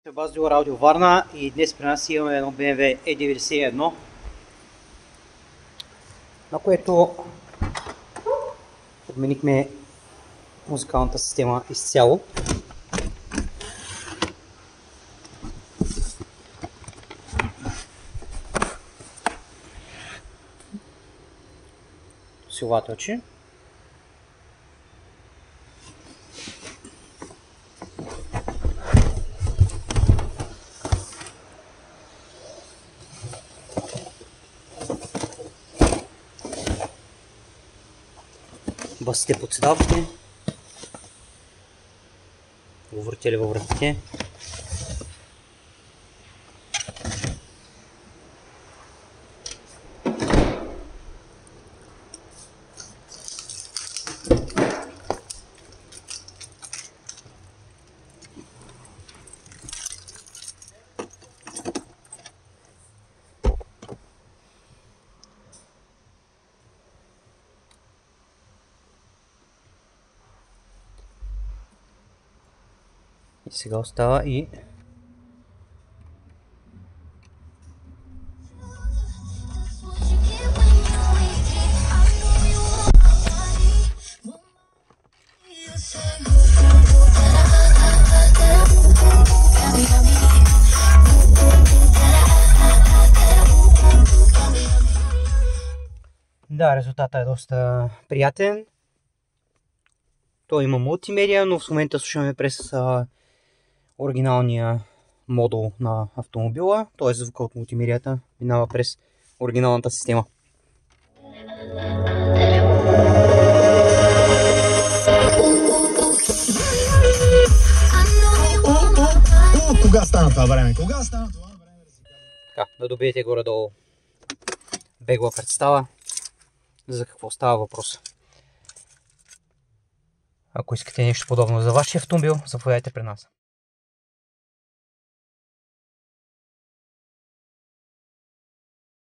Базио Радио Варна и днес при нас имаме едно BMW E91, на което подменихме музикалната система изцяло. Усилвателче. Басите под седалките, говорители във вратите. И сега остава и да, резултатът е доста приятен. Той има мултимедия, но в момента слушаме през оригиналния модул на автомобила, т.е. звука от мултимедията минава през оригиналната система. Кога стана това време? Така, да добиете горе-долу бегла представа за какво става въпрос. Ако искате нещо подобно за вашия автомобил, заповядайте при нас.